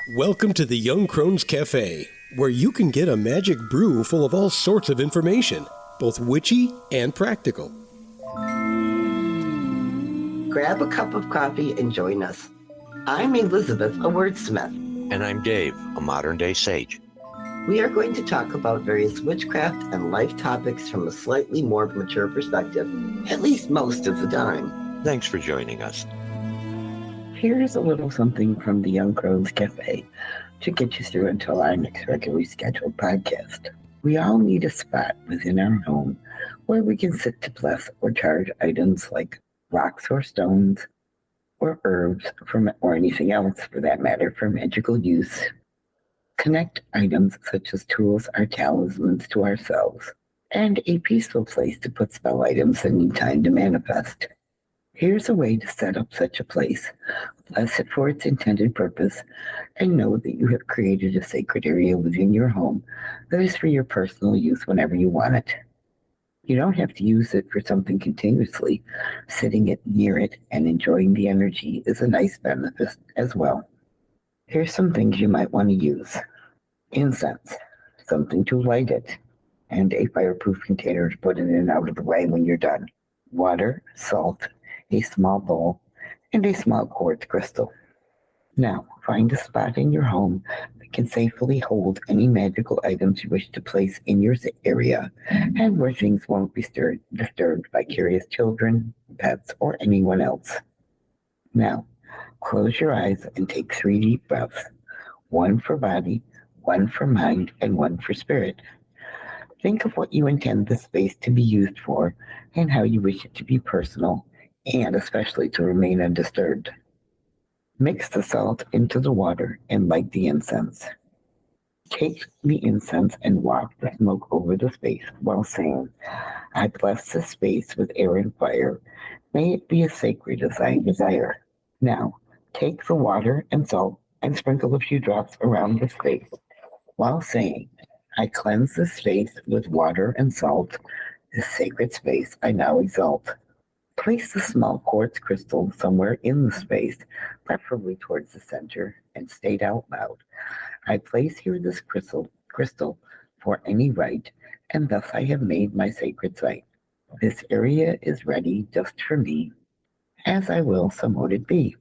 Welcome to the Young Crones Cafe, where you can get a magic brew full of all sorts of information, both witchy and practical. Grab a cup of coffee and join us. I'm Elizabeth, a wordsmith. And I'm Dave, a modern-day sage. We are going to talk about various witchcraft and life topics from a slightly more mature perspective, at least most of the time. Thanks for joining us. Here's a little something from the Young Crones Cafe to get you through until our next regularly scheduled podcast. We all need a spot within our home where we can sit to bless or charge items like rocks or stones or herbs or anything else for that matter for magical use. Connect items such as tools or talismans to ourselves, and a peaceful place to put spell items that need time to manifest. Here's a way to set up such a place, bless it for its intended purpose, and know that you have created a sacred area within your home that is for your personal use whenever you want it. You don't have to use it for something continuously. Sitting it near it and enjoying the energy is a nice benefit as well. Here's some things you might want to use. Incense, something to light it, and a fireproof container to put it in and out of the way when you're done. Water, salt, a small bowl, and a small quartz crystal. Now, find a spot in your home that can safely hold any magical items you wish to place in your area and where things won't be disturbed by curious children, pets, or anyone else. Now, close your eyes and take 3 deep breaths, 1 for body, 1 for mind, and 1 for spirit. Think of what you intend the space to be used for and how you wish it to be personal and especially to remain undisturbed. Mix the salt into the water and light the incense. Take the incense and waft the smoke over the space while saying, I bless this space with air and fire. May it be as sacred as I desire. Now, take the water and salt and sprinkle a few drops around the space while saying, I cleanse this space with water and salt, this sacred space I now exalt. Place the small quartz crystal somewhere in the space, preferably towards the center, and state out loud, I place here this crystal for any rite, and thus I have made my sacred site. This area is ready just for me. As I will, so mote it be.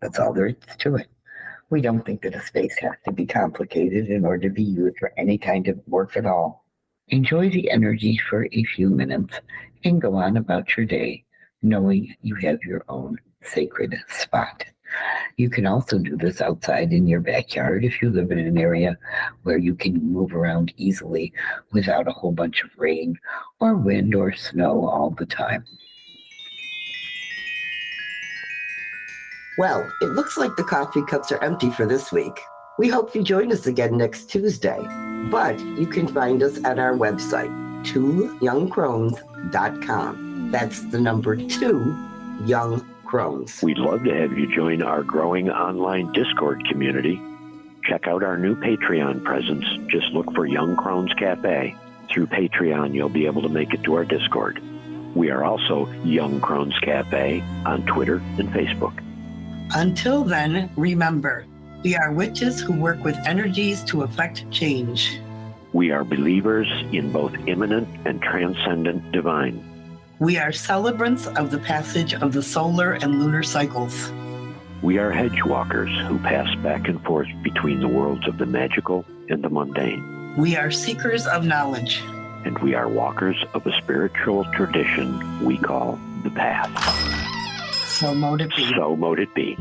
That's all there is to it. We don't think that a space has to be complicated in order to be used for any kind of work at all. Enjoy the energy for a few minutes and go on about your day, knowing you have your own sacred spot. You can also do this outside in your backyard if you live in an area where you can move around easily without a whole bunch of rain or wind or snow all the time. Well, it looks like the coffee cups are empty for this week. We hope you join us again next Tuesday, but you can find us at our website, 2youngcrones.com. That's the number 2, Young Crones. We'd love to have you join our growing online Discord community. Check out our new Patreon presence. Just look for Young Crones Cafe. Through Patreon, you'll be able to make it to our Discord. We are also Young Crones Cafe on Twitter and Facebook. Until then, remember, we are witches who work with energies to effect change. We are believers in both immanent and transcendent divine. We are celebrants of the passage of the solar and lunar cycles. We are hedge walkers who pass back and forth between the worlds of the magical and the mundane. We are seekers of knowledge. And we are walkers of a spiritual tradition we call the path. So mote it be. So mote it be.